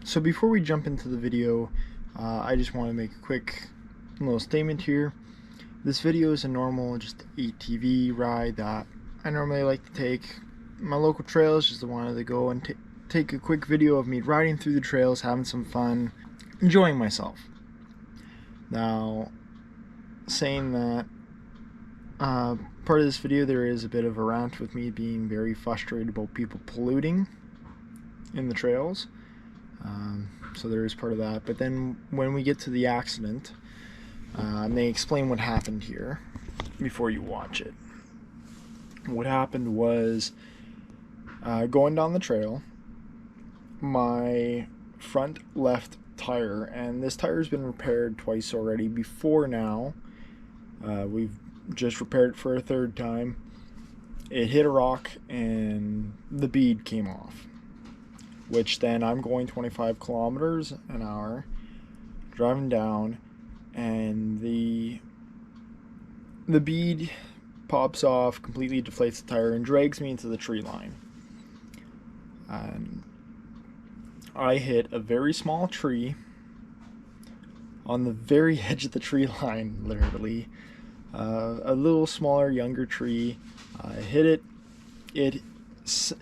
So before we jump into the video, I just want to make a quick little statement here. This video is a normal just ATV ride that I normally like to take. My local trails, just wanted to go and take a quick video of me riding through the trails, having some fun, enjoying myself. Now, saying that, part of this video there is a bit of a rant with me being very frustrated about people polluting in the trails. So there is part of that, but then when we get to the accident, they explain what happened here before you watch it. What happened was, going down the trail, my front left tire, and this tire has been repaired twice already before now, we've just repaired it for a third time. It hit a rock and the bead came off, which then I'm going 25 kilometers an hour driving down, and the bead pops off, completely deflates the tire and drags me into the tree line. And I hit a very small tree on the very edge of the tree line, literally. A little smaller, younger tree. I hit it. It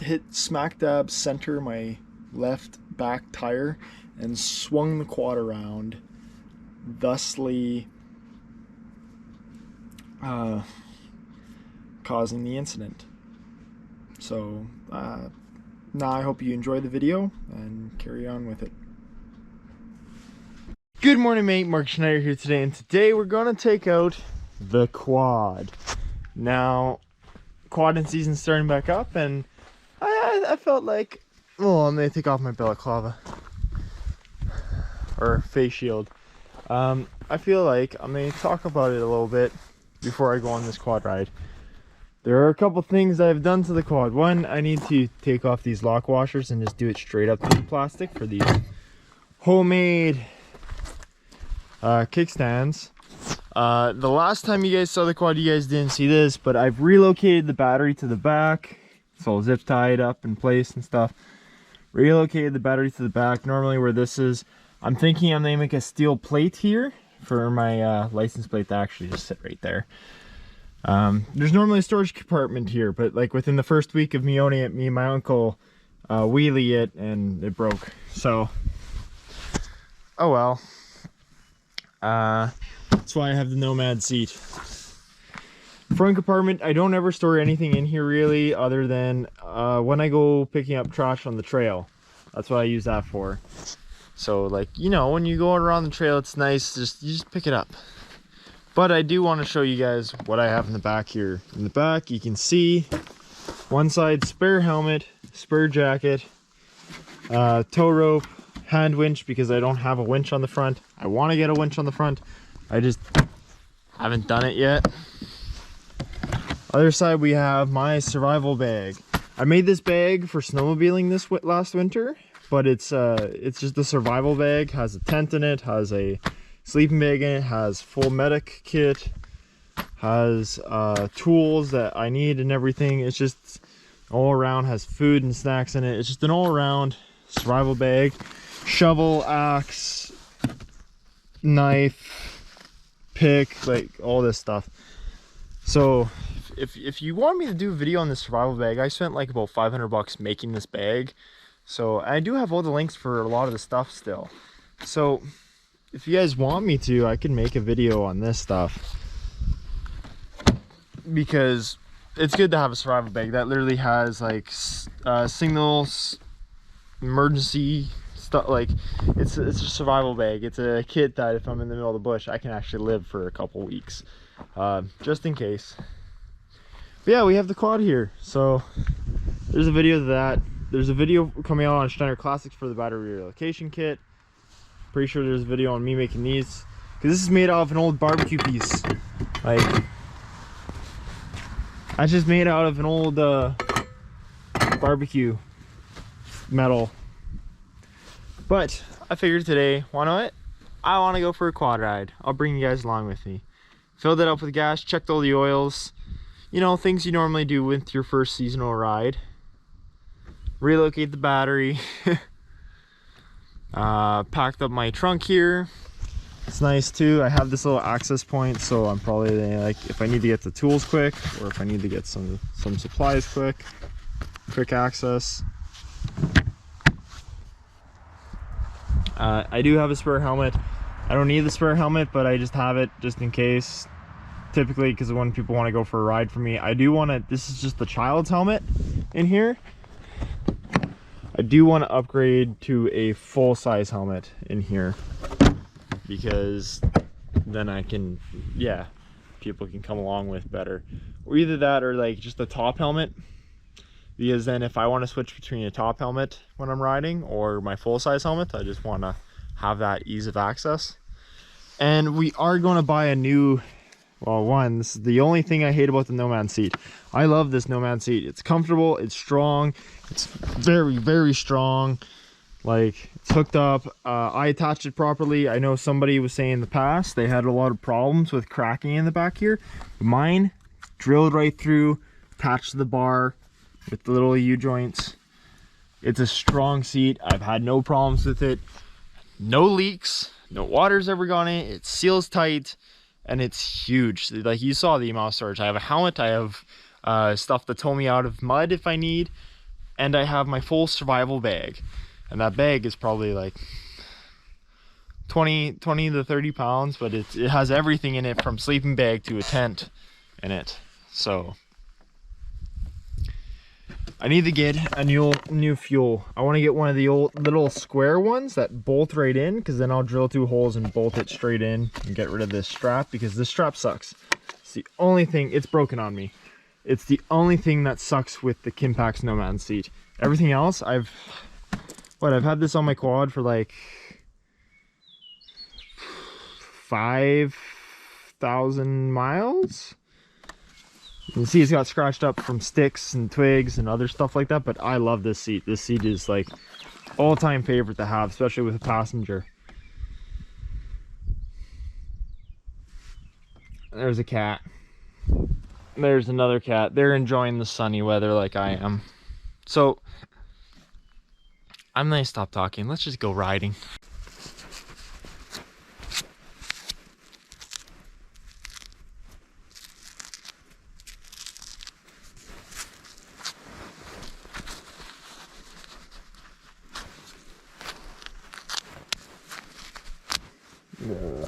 hit smack dab center my left back tire and swung the quad around, thusly causing the incident. So now I hope you enjoy the video and carry on with it. Good morning, mate. Mark Schneider here today, and today we're going to take out the quad. Now, quadding season's starting back up, and I felt like, well, I'm going to take off my balaclava or face shield. I feel like I'm going to talk about it a little bit before I go on this quad ride. There are a couple things I've done to the quad. One, I need to take off these lock washers and just do it straight up to the plastic for these homemade kickstands. The last time you guys saw the quad, you guys didn't see this, but I've relocated the battery to the back. It's all zip tied up in place and stuff. Relocated the battery to the back. Normally where this is, I'm thinking I'm gonna make a steel plate here for my license plate to actually just sit right there. There's normally a storage compartment here, but like within the first week of me owning it, me and my uncle wheelie it and it broke. So, oh well. That's why I have the Nomad seat. Front compartment, I don't ever store anything in here really, other than when I go picking up trash on the trail. That's what I use that for. So like, you know, when you go around the trail, it's nice, you just pick it up. But I do want to show you guys what I have in the back here. In the back, you can see one side spare helmet, spare jacket, tow rope, hand winch because I don't have a winch on the front. I want to get a winch on the front. I just haven't done it yet. Other side we have my survival bag. I made this bag for snowmobiling this last winter, but it's just a survival bag. Has a tent in it, has a sleeping bag in it, has full medic kit, has tools that I need and everything. It's just all around, has food and snacks in it. It's just an all around survival bag. Shovel, axe, knife, pick, like all this stuff. So if you want me to do a video on this survival bag, I spent like about 500 bucks making this bag. So I do have all the links for a lot of the stuff still. So if you guys want me to, I can make a video on this stuff, because it's good to have a survival bag that literally has like signals, emergency stuff. Like it's a survival bag. It's a kit that if I'm in the middle of the bush, I can actually live for a couple weeks, just in case. But yeah, we have the quad here. So there's a video of that. There's a video coming out on Schneider Classics for the battery relocation kit. Pretty sure there's a video on me making these, because this is made out of an old barbecue piece. Like, that's just made out of an old barbecue metal. But I figured today, why not? I want to go for a quad ride. I'll bring you guys along with me. Filled it up with gas, checked all the oils, you know, things you normally do with your first seasonal ride. Relocate the battery. Packed up my trunk here. It's nice too. I have this little access point, so I'm probably like, if I need to get the tools quick, or if I need to get some supplies quick access. I do have a spare helmet. I don't need the spare helmet, but I just have it just in case. Typically, because when people want to go for a ride for me, I do want to. This is just the child's helmet in here. I do want to upgrade to a full-size helmet in here, because then I can, yeah, people can come along with better. Or either that, or like just the top helmet, because then if I want to switch between a top helmet when I'm riding or my full-size helmet, I just want to have that ease of access. And we are going to buy a new, well, this is the only thing I hate about the Nomad seat. I love this Nomad seat. It's comfortable, it's strong, it's very, very strong. Like, it's hooked up. I attached it properly. I know somebody was saying in the past they had a lot of problems with cracking in the back here. Mine drilled right through, attached to the bar with the little U-joints. It's a strong seat. I've had no problems with it. No leaks, no water's ever gone in. It seals tight, and it's huge. Like, you saw the amount of storage. I have a helmet, I have stuff to tow me out of mud if I need, and I have my full survival bag. And that bag is probably like 20 to 30 pounds, but it has everything in it, from sleeping bag to a tent in it. So I need to get a new fuel. I want to get one of the old little square ones that bolt right in, because then I'll drill 2 holes and bolt it straight in and get rid of this strap, because this strap sucks. It's the only thing, it's broken on me. It's the only thing that sucks with the Kimpax Nomad seat. Everything else, I've had this on my quad for like 5,000 miles. You can see it's got scratched up from sticks and twigs and other stuff like that, but I love this seat. This seat is like all-time favorite to have, especially with a passenger. There's a cat. There's another cat. They're enjoying the sunny weather like I am. So I'm gonna stop talking. Let's just go riding. Yeah.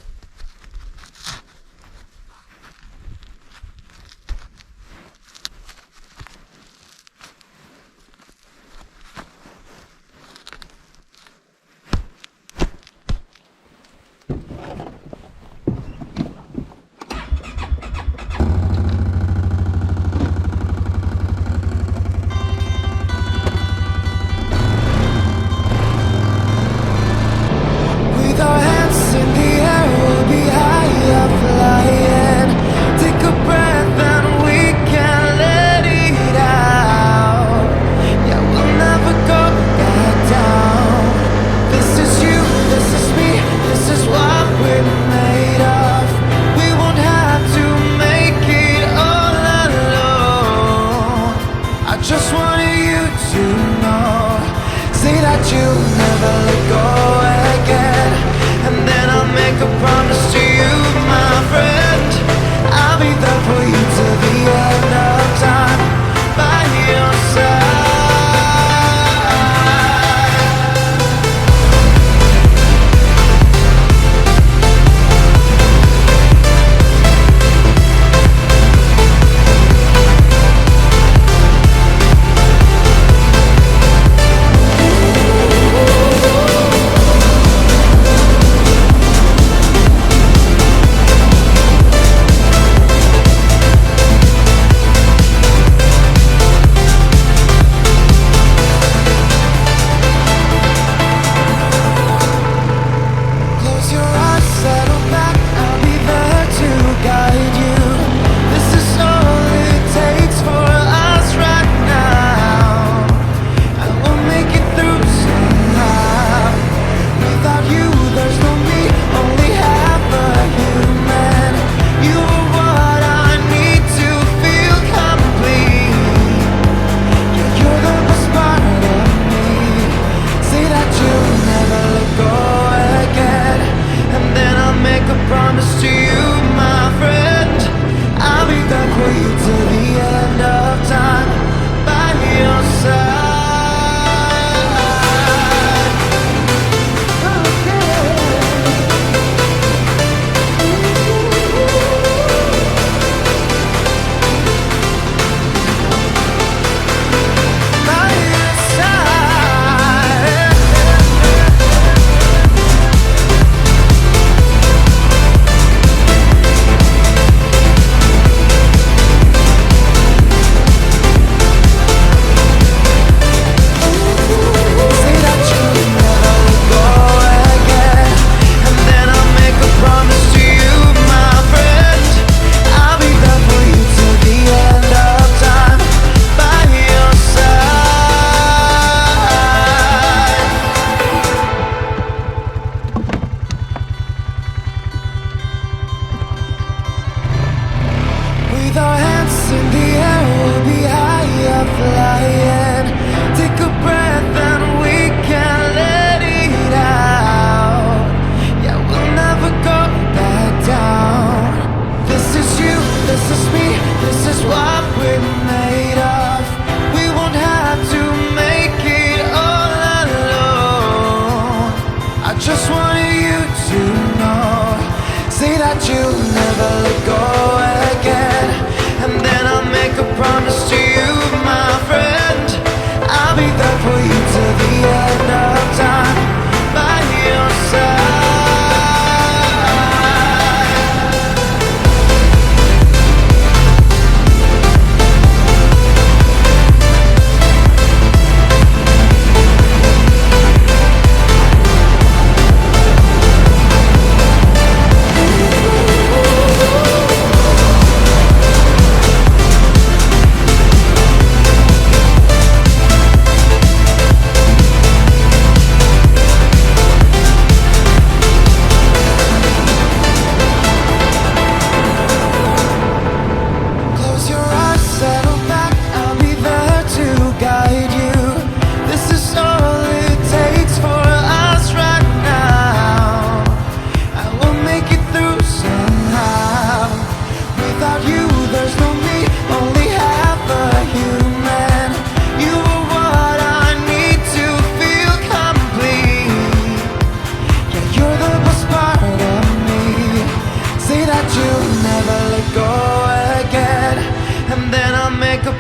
you'll never let go again. And then I'll make a promise to you, my friend. I'll be there for you till the end of time, by your side. With our hands in the air, we'll be higher flying. Take a breath and we can let it out. Yeah, we'll never go back down. This is you, this is me, this is what we're made of. We won't have to make it all alone. I just wanted you to know. Say that you'll never let go again. And then I'll make a promise to you, my friend. I'll be there for you till the end of time, by your side.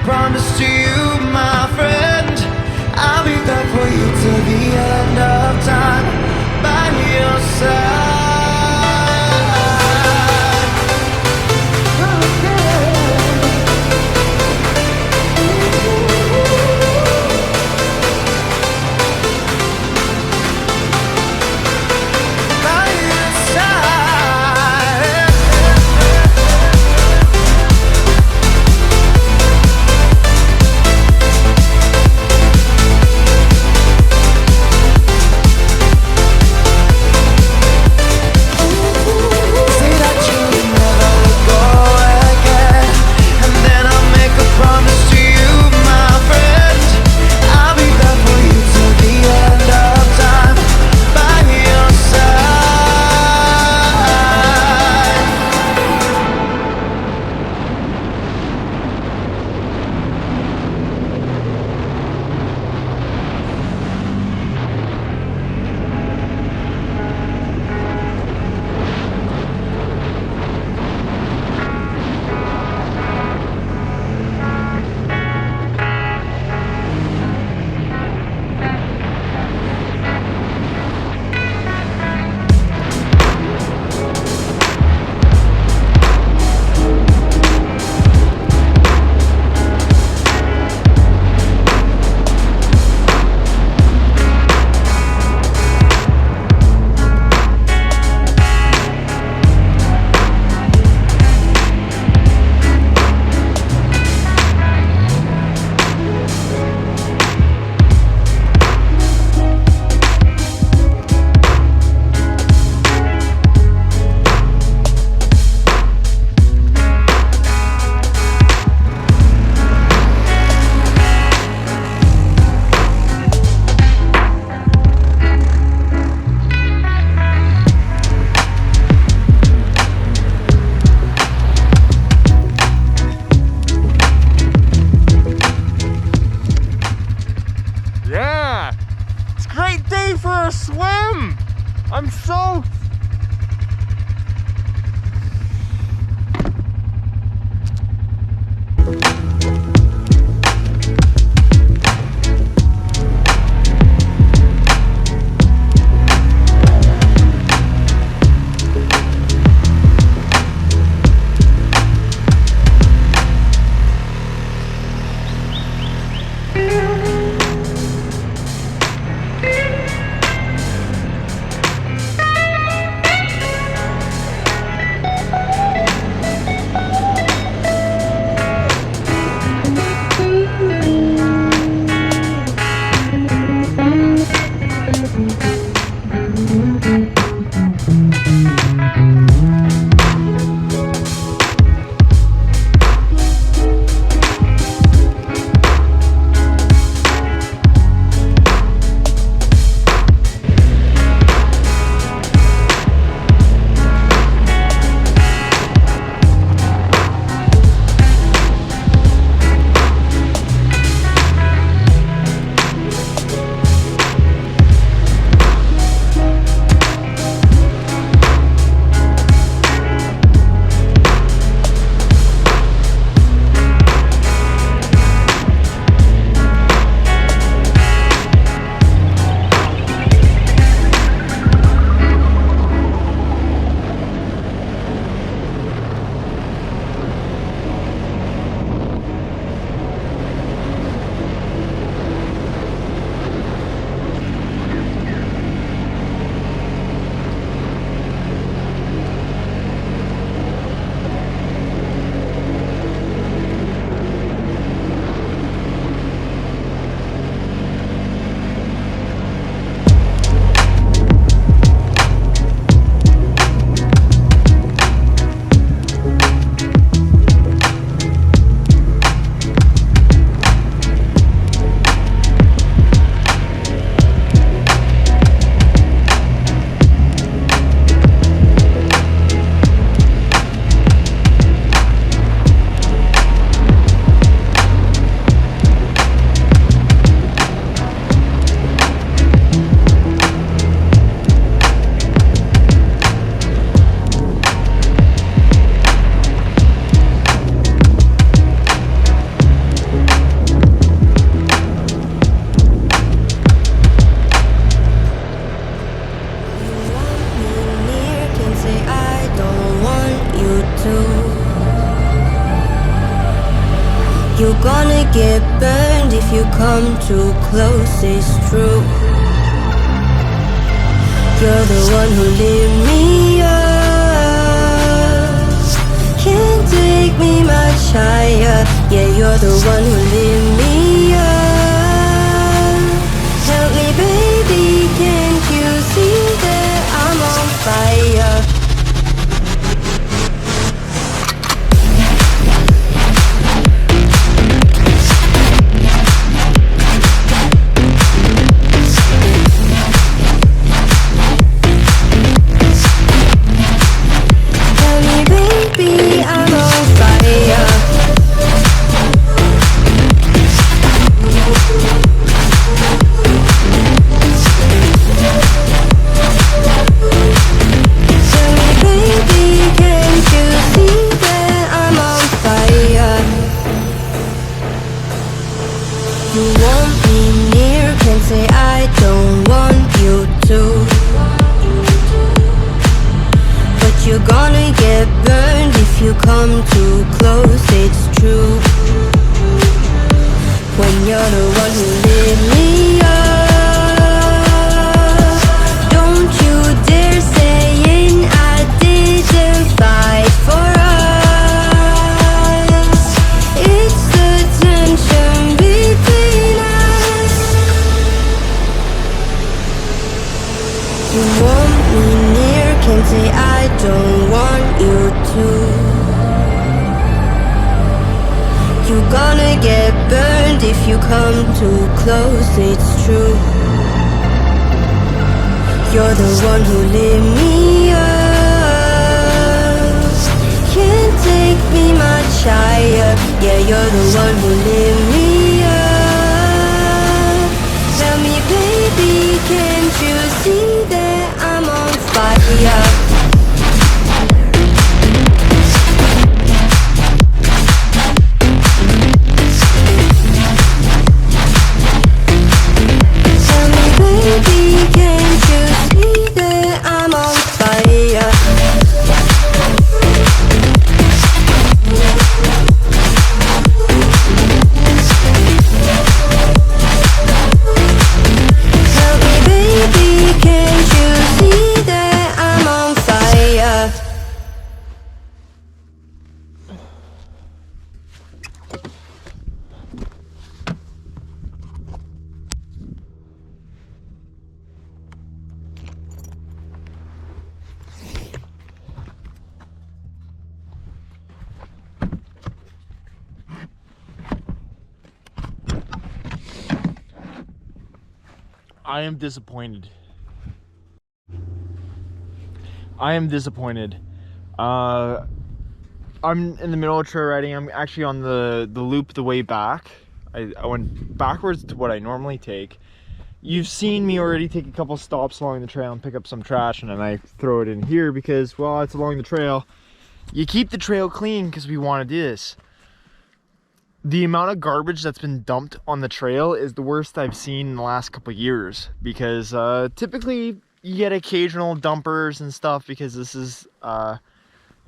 Promise to you, my friend. I'll be there for you till the end of time, by your side. By your side. great day for a swim. I'm so... You're gonna get burned if you come too close, it's true. You're the one who lit me up, can't take me much higher. Yeah, you're the one who lit me up. Help me baby, can't you see that I'm on fire? You want me near, can't say I don't want you to, but you're gonna get burned if you come too close, it's true. When you're the one who lit me up, don't you dare saying I didn't fight for us. It's the tension between us. You want me near, can't say I don't want you to. You're gonna get burned if you come too close, it's true. You're the one who lit me up, can't take me much higher. Yeah, you're the one who lit me up. Tell me baby, can I am disappointed. I am disappointed. I'm in the middle of trail riding. I'm actually on the loop the way back. I went backwards to what I normally take. You've seen me already take a couple stops along the trail and pick up some trash, and then I throw it in here because, well, it's along the trail. You keep the trail clean because we want to do this. The amount of garbage that's been dumped on the trail is the worst I've seen in the last couple of years, because typically you get occasional dumpers and stuff, because this is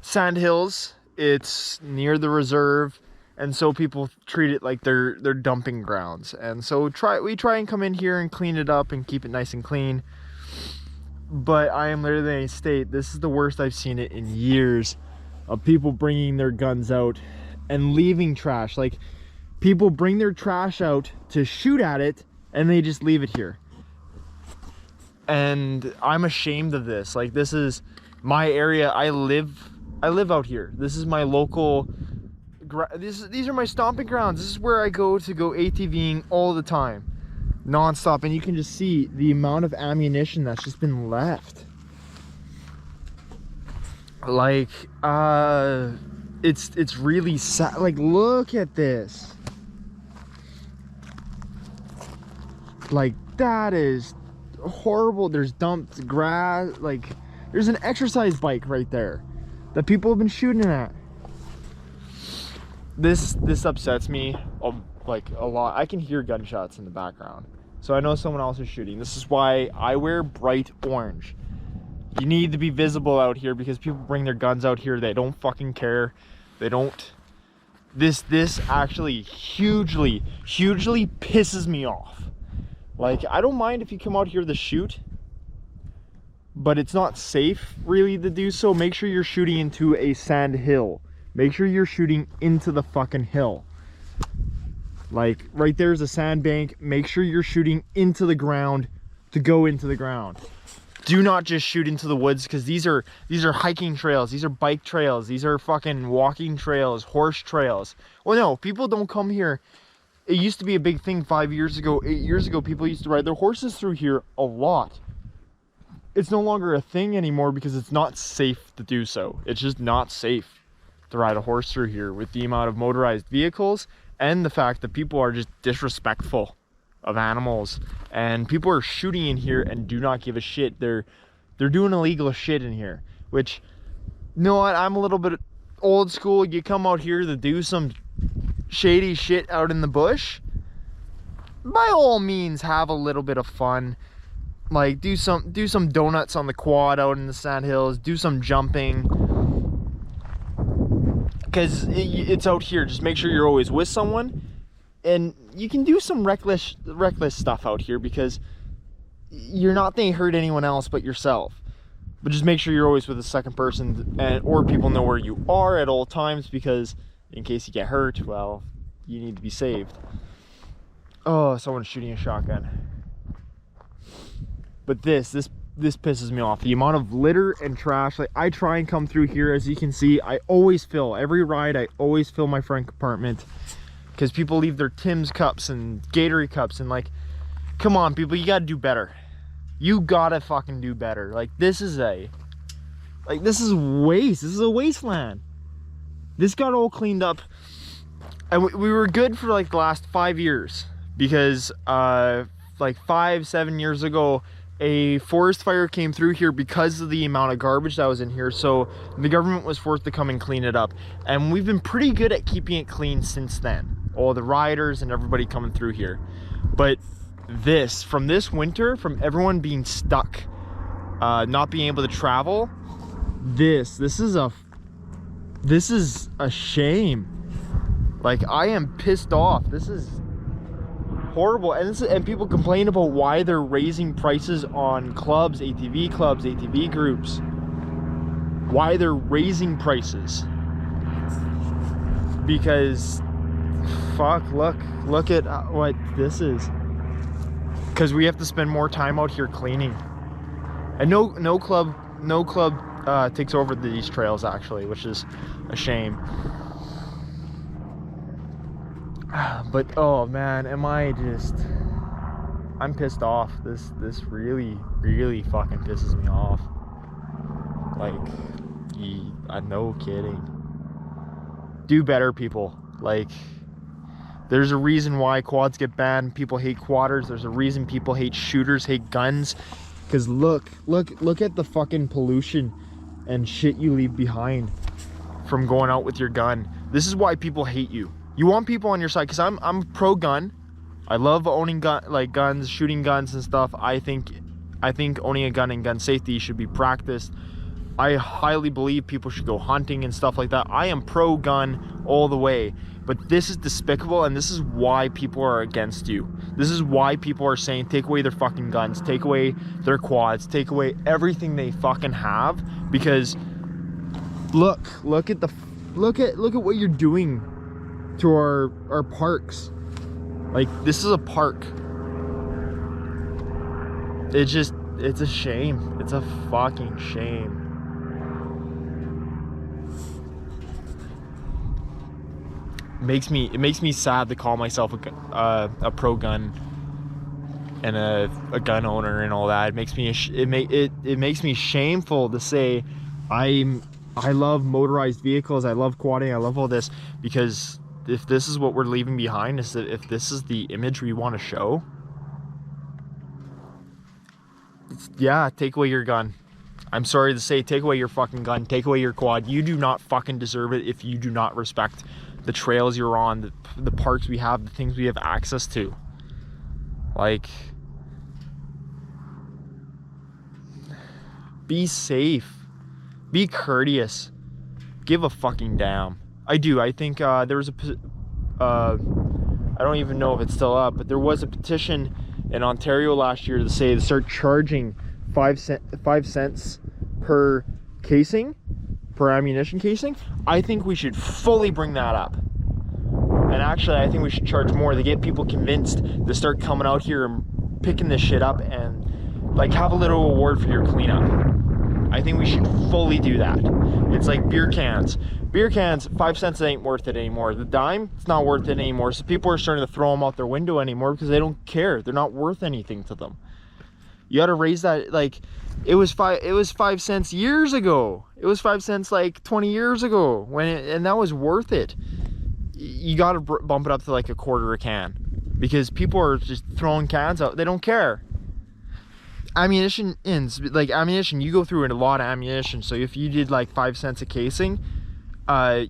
Sandhills. It's near the reserve, and so people treat it like they're dumping grounds. And so we try and come in here and clean it up and keep it nice and clean. But I am literally in a state, this is the worst I've seen it in years, of people bringing their guns out and leaving trash. Like, people bring their trash out to shoot at it and they just leave it here. And I'm ashamed of this. Like, this is my area. I live out here. This is my local, these are my stomping grounds. This is where I go ATVing all the time, non-stop. And you can just see the amount of ammunition that's just been left. Like, it's really sad. Like, look at this. Like, that is horrible. There's dumped grass. Like, there's an exercise bike right there that people have been shooting at. This upsets me like a lot. I can hear gunshots in the background, so I know someone else is shooting. This is why I wear bright orange. You need to be visible out here, because people bring their guns out here. They don't fucking care. They don't. This actually hugely pisses me off. Like, I don't mind if you come out here to shoot, but it's not safe really to do so. Make sure you're shooting into a sand hill. Make sure you're shooting into the fucking hill. Like, right there's a sandbank. Make sure you're shooting into the ground to go into the ground. Do not just shoot into the woods, because these are hiking trails, these are bike trails, these are fucking walking trails, horse trails. Well, no, people don't come here. It used to be a big thing 5 years ago, 8 years ago. People used to ride their horses through here a lot. It's no longer a thing anymore because it's not safe to do so. It's just not safe to ride a horse through here with the amount of motorized vehicles and the fact that people are just disrespectful of animals, and people are shooting in here and do not give a shit. They're doing illegal shit in here, which, you know what, I'm a little bit old school. You come out here to do some shady shit out in the bush, by all means have a little bit of fun. Like, do some donuts on the quad out in the sandhills, do some jumping, because it's out here. Just make sure you're always with someone. And you can do some reckless stuff out here, because you're not going to hurt anyone else but yourself. But just make sure you're always with a second person, or people know where you are at all times, because in case you get hurt, well, you need to be saved. Oh, someone's shooting a shotgun. But this pisses me off. The amount of litter and trash. Like, I try and come through here, as you can see. I always fill every ride. I always fill my front compartment, because people leave their Tim's cups and Gatorade cups, and, like, come on, people, you gotta do better. You gotta fucking do better. Like, this is waste. This is a wasteland. This got all cleaned up, and we were good for like the last 5 years, because like 5-7 years ago, a forest fire came through here because of the amount of garbage that was in here, so the government was forced to come and clean it up, and we've been pretty good at keeping it clean since then, all the riders and everybody coming through here. But this, from this winter, from everyone being stuck, not being able to travel, this is a shame. Like, I am pissed off. This is horrible. And people complain about why they're raising prices on clubs, ATV groups, why they're raising prices. Because fuck, look at what this is. Because we have to spend more time out here cleaning, and no club takes over these trails, actually, which is a shame. But oh man, I'm pissed off. This really fucking pisses me off. Like, no kidding. Do better, people. Like, there's a reason why quads get banned. People hate quadders. There's a reason people hate shooters, hate guns. Because look at the fucking pollution and shit you leave behind from going out with your gun. This is why people hate you. You want people on your side, because I'm pro gun. I love owning guns, shooting guns and stuff. I think owning a gun and gun safety should be practiced. I highly believe people should go hunting and stuff like that. I am pro gun all the way. But this is despicable, and this is why people are against you. This is why people are saying take away their fucking guns, take away their quads, take away everything they fucking have. Because look at what you're doing to our parks. Like, this is a park. It's a shame. It's a fucking shame. It makes me sad to call myself a pro gun and a gun owner and all that. It makes me shameful to say I love motorized vehicles, I love quadding, I love all this, because if this is what we're leaving behind, if this is the image we want to show, yeah, take away your gun. I'm sorry to say, take away your fucking gun, take away your quad. You do not fucking deserve it if you do not respect the trails you're on, the parks we have, the things we have access to. Like, be safe, be courteous, give a fucking damn. I think there was I don't even know if it's still up, but there was a petition in Ontario last year to say to start charging 5 cents per casing, per ammunition casing. I think we should fully bring that up. And actually, I think we should charge more to get people convinced to start coming out here and picking this shit up, and like have a little reward for your cleanup. I think we should fully do that. It's like beer cans. Beer cans, 5 cents ain't worth it anymore. The dime, it's not worth it anymore. So people are starting to throw them out their window anymore because they don't care. They're not worth anything to them. You got to raise that. Like, it was 5 cents years ago. It was 5 cents like 20 years ago and that was worth it. You got to bump it up to like a quarter a can, because people are just throwing cans out. They don't care. Ammunition you go through a lot of ammunition. So if you did like 5 cents a casing,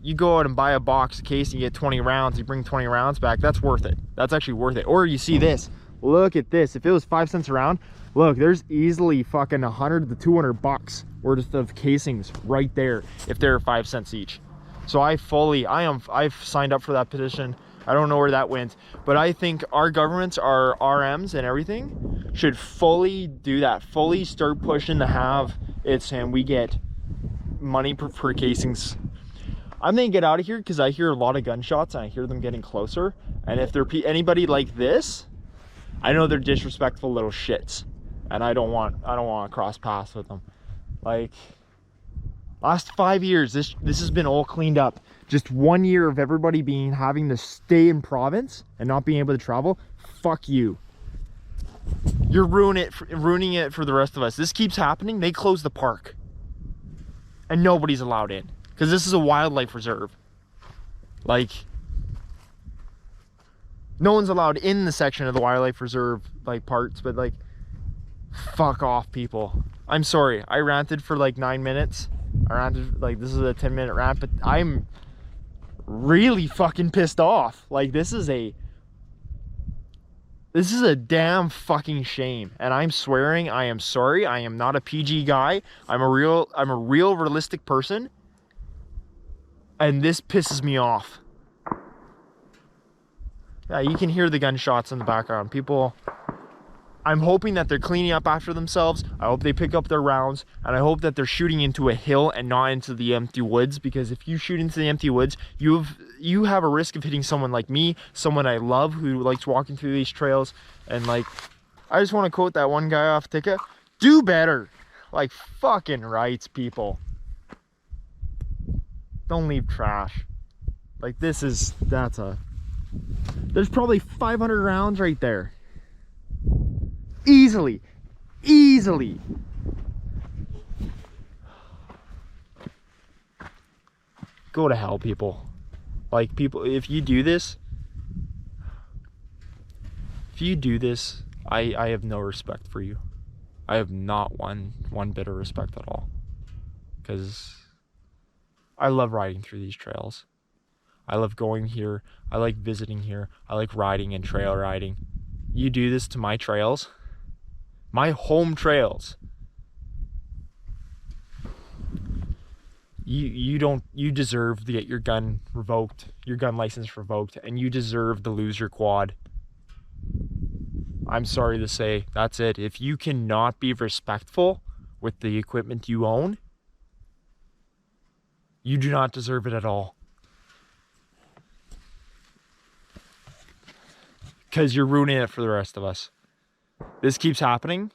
you go out and buy a box of casing, you get 20 rounds, you bring 20 rounds back. That's worth it. That's actually worth it. Or you see this, look at this. If it was 5 cents a round, look, there's easily fucking 100 to 200 bucks worth of casings right there if they're 5 cents each. So I've signed up for that petition. I don't know where that went, but I think our governments, our RMs and everything should fully do that, fully start pushing to have it, and we get money per casings. I'm gonna get out of here because I hear a lot of gunshots and I hear them getting closer. And if they're anybody like this, I know they're disrespectful little shits, and I don't want to cross paths with them. Like, last 5 years, this has been all cleaned up. Just 1 year of everybody having to stay in province and not being able to travel. Fuck you. You're ruining it for the rest of us. This keeps happening. They close the park and nobody's allowed in because this is a wildlife reserve. Like, no one's allowed in the section of the wildlife reserve, like, parts, but like, Fuck off, people. I'm sorry. I ranted for like 9 minutes. I ranted, like, this is a 10-minute rant, but I'm really fucking pissed off. Like, this is a damn fucking shame. And I'm swearing, I am sorry. I am not a PG guy. I'm a real realistic person. And this pisses me off. Yeah, you can hear the gunshots in the background. People, I'm hoping that they're cleaning up after themselves. I hope they pick up their rounds, and I hope that they're shooting into a hill and not into the empty woods, because if you shoot into the empty woods, you have a risk of hitting someone like me, someone I love who likes walking through these trails. And like, I just want to quote that one guy off ticket, do better. Like, fucking rights, people. Don't leave trash. Like, there's probably 500 rounds right there. Easily. Go to hell, people. Like, people, if you do this, I have no respect for you. I have not one bit of respect at all. Because I love riding through these trails. I love going here. I like visiting here. I like riding and trail riding. You do this to my trails, my home trails. You deserve to get your gun revoked, your gun license revoked, and you deserve to lose your quad. I'm sorry to say, that's it. If you cannot be respectful with the equipment you own, you do not deserve it at all. Because you're ruining it for the rest of us. This keeps happening.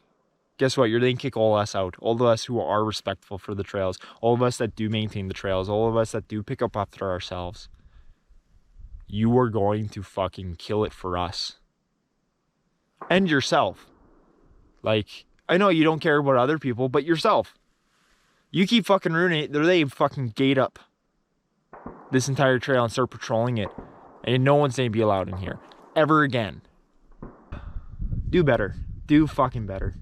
Guess what? You're going to kick all of us out. All of us who are respectful for the trails. All of us that do maintain the trails. All of us that do pick up after ourselves. You are going to fucking kill it for us. And yourself. Like, I know you don't care about other people, but yourself. You keep fucking ruining it. They fucking gate up this entire trail and start patrolling it. And no one's going to be allowed in here. Ever again. Do better. Do fucking better.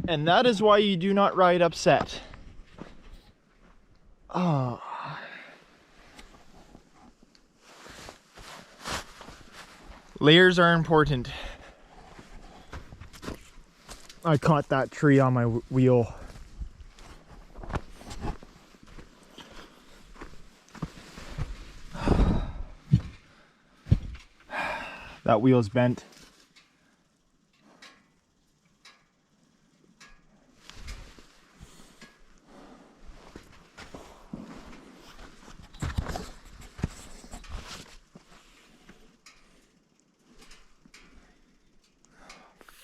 and that is why you do not ride upset. Oh. Layers are important. I caught that tree on my wheel. That wheel's bent.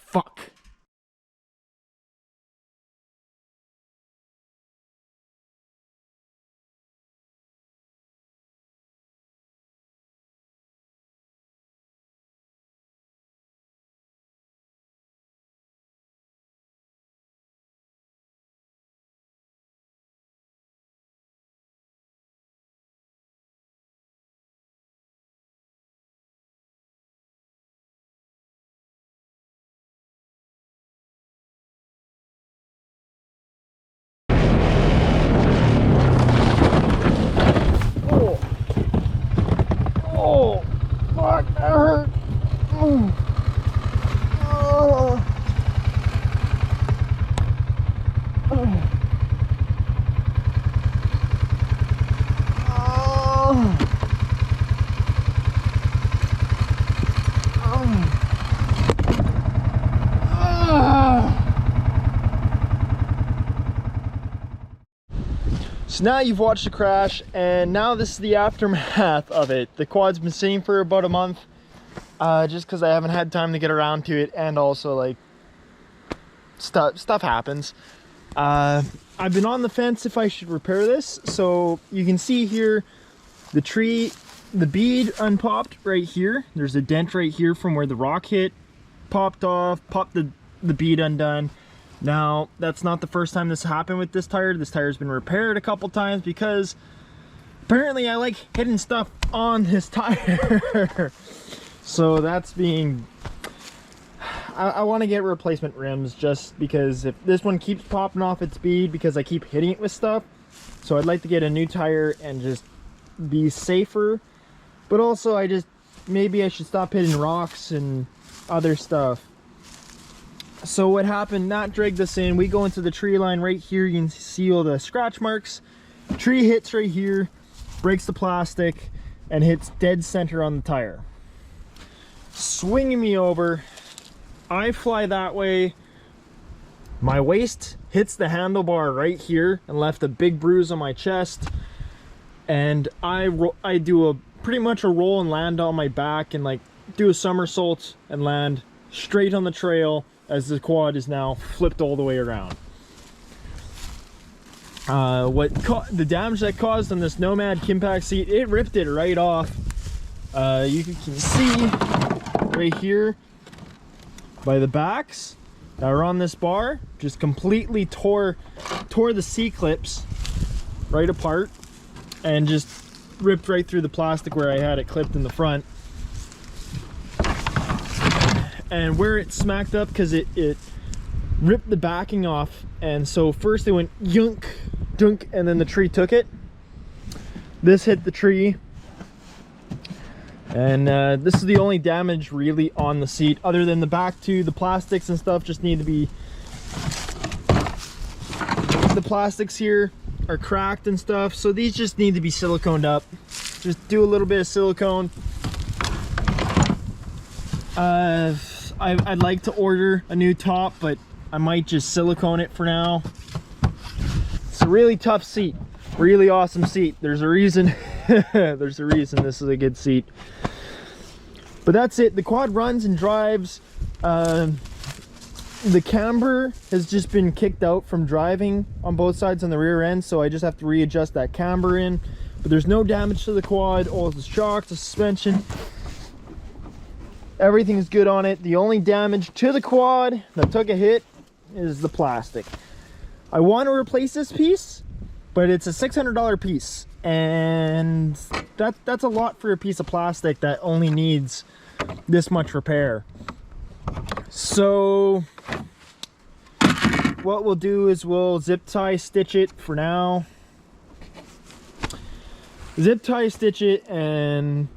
Fuck. Oh, fuck, that hurt. Oh. Oh. Oh. So now you've watched the crash, and now this is the aftermath of it. The quad's been sitting for about a month, just because I haven't had time to get around to it, and also like stuff happens. I've been on the fence if I should repair this. So you can see here the tree, the bead unpopped right here. There's a dent right here from where the rock hit, popped off, popped the bead undone. Now, that's not the first time this happened with this tire. This tire's been repaired a couple times because apparently I like hitting stuff on this tire. So that's being... I want to get replacement rims just because if this one keeps popping off its bead because I keep hitting it with stuff. So I'd like to get a new tire and just be safer. But also maybe I should stop hitting rocks and other stuff. So what happened, Nat dragged this in, we go into the tree line right here, you can see all the scratch marks. Tree hits right here, breaks the plastic, and hits dead center on the tire. Swinging me over, I fly that way, my waist hits the handlebar right here and left a big bruise on my chest, and I do pretty much a roll and land on my back and like do a somersault and land straight on the trail as the quad is now flipped all the way around. The damage that caused on this Nomad Kimpact seat, it ripped it right off. You can see right here by the backs that are on this bar, just completely tore the C-clips right apart and just ripped right through the plastic where I had it clipped in the front. And where it smacked up, because it ripped the backing off, and so first it went yunk, dunk, and then the tree took it. This hit the tree, and this is the only damage really on the seat, other than the back two. The plastics and stuff just need to be... The plastics here are cracked and stuff, so these just need to be siliconed up. Just do a little bit of silicone. I'd like to order a new top, but I might just silicone it for now. It's a really tough seat, really awesome seat. There's a reason. There's a reason this is a good seat. But that's it. The quad runs and drives. The camber has just been kicked out from driving on both sides on the rear end, so I just have to readjust that camber in. But there's no damage to the quad, all the shocks, the suspension. Everything is good on it. The only damage to the quad that took a hit is the plastic. I want to replace this piece, but it's a $600 piece, and that's a lot for a piece of plastic that only needs this much repair. So what we'll do is we'll zip tie stitch it for now. Zip tie stitch it, and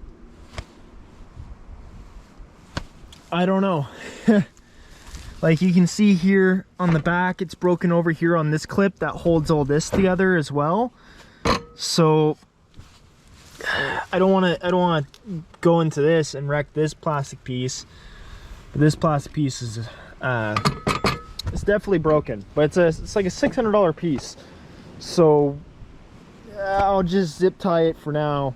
I don't know. Like you can see here on the back, it's broken over here on this clip that holds all this together as well. So I don't want to go into this and wreck this plastic piece. But this plastic piece is it's definitely broken, but it's like a $600 piece. So I'll just zip tie it for now.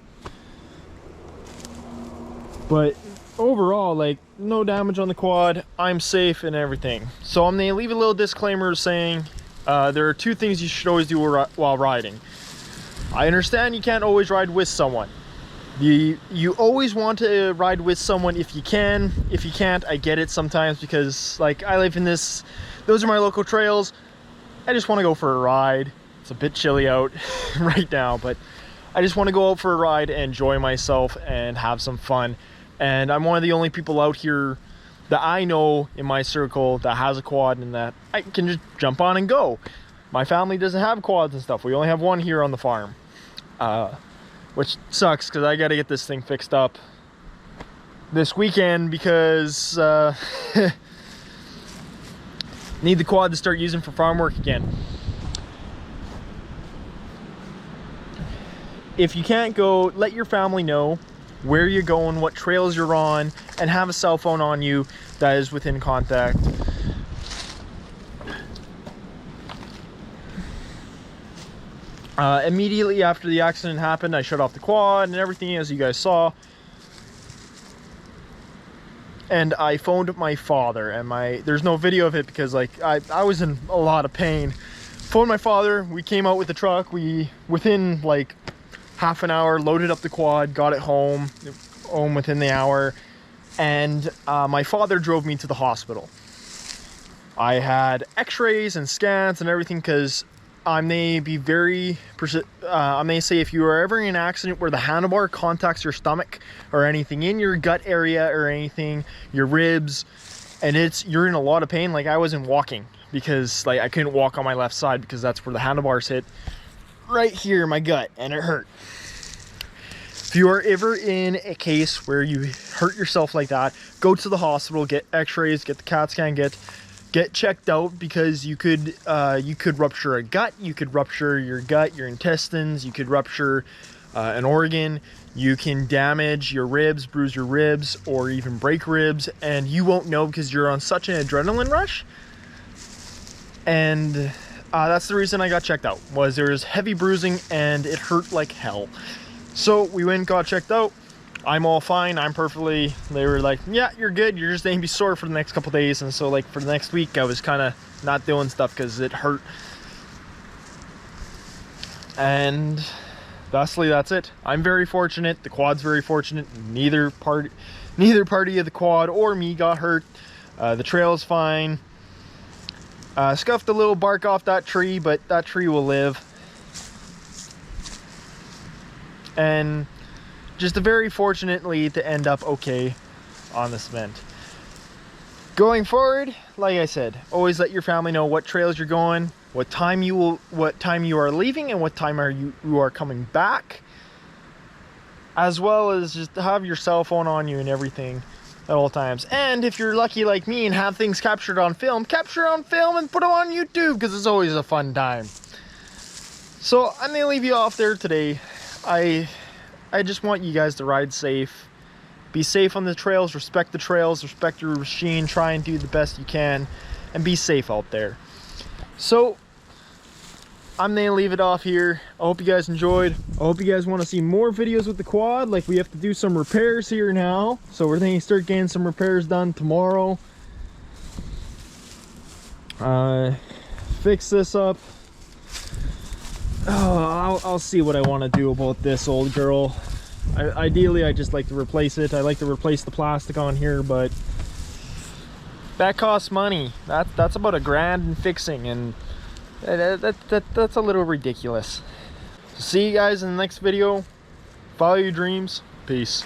But overall, like, no damage on the quad. I'm safe and everything. So I'm gonna leave a little disclaimer saying there are two things you should always do while riding. I understand you can't always ride with someone. You always want to ride with someone if you can. If you can't, I get it sometimes, because like I live in this, those are my local trails. I just want to go for a ride. It's a bit chilly out right now, but I just want to go out for a ride and enjoy myself and have some fun. And I'm one of the only people out here that I know in my circle that has a quad and that I can just jump on and go. My family doesn't have quads and stuff. We only have one here on the farm, which sucks because I got to get this thing fixed up this weekend because need the quad to start using for farm work again. If you can't go, let your family know where you're going, what trails you're on, and have a cell phone on you that is within contact. Immediately after the accident happened, I shut off the quad and everything, as you guys saw. And I phoned my father, and there's no video of it because like I was in a lot of pain. Phoned my father, we came out with the truck, within like half an hour loaded up the quad, got it home within the hour, and my father drove me to the hospital. I had x-rays and scans and everything because I may say if you are ever in an accident where the handlebar contacts your stomach or anything in your gut area or anything, your ribs, and you're in a lot of pain. Like I wasn't walking because like I couldn't walk on my left side because that's where the handlebars hit, right here in my gut, and it hurt. If you are ever in a case where you hurt yourself like that, go to the hospital, get x-rays, get the CAT scan, get checked out, because you could rupture a gut, you could rupture your gut, your intestines, you could rupture an organ, you can damage your ribs, bruise your ribs, or even break ribs, and you won't know because you're on such an adrenaline rush. And that's the reason I got checked out, was there was heavy bruising and it hurt like hell. So we went and got checked out. I'm all fine. They were like, yeah, you're good. You're just going to be sore for the next couple days. And so like for the next week, I was kind of not doing stuff because it hurt. And thusly, that's it. I'm very fortunate. The quad's very fortunate. Neither party of the quad or me got hurt. The trail's fine. Scuffed a little bark off that tree, but that tree will live. And just very fortunately to end up okay on the cement. Going forward, like I said, always let your family know what trails you're going, what time you are leaving, and what time you are coming back, as well as just have your cell phone on you and everything at all times. And if you're lucky like me and have things captured on film, capture on film and put them on YouTube, because it's always a fun time. So I'm gonna leave you off there today. I just want you guys to ride safe, be safe on the trails, respect your machine, try and do the best you can, and be safe out there. So I'm gonna leave it off here. I hope you guys enjoyed. I hope you guys want to see more videos with the quad. Like, we have to do some repairs here now, so we're thinking start getting some repairs done tomorrow. Fix this up. Oh, I'll see what I want to do about this old girl. Ideally, I just like to replace it. I like to replace the plastic on here, but that costs money. That's about $1,000 in fixing, and that's a little ridiculous. See you guys in the next video. Follow your dreams. Peace.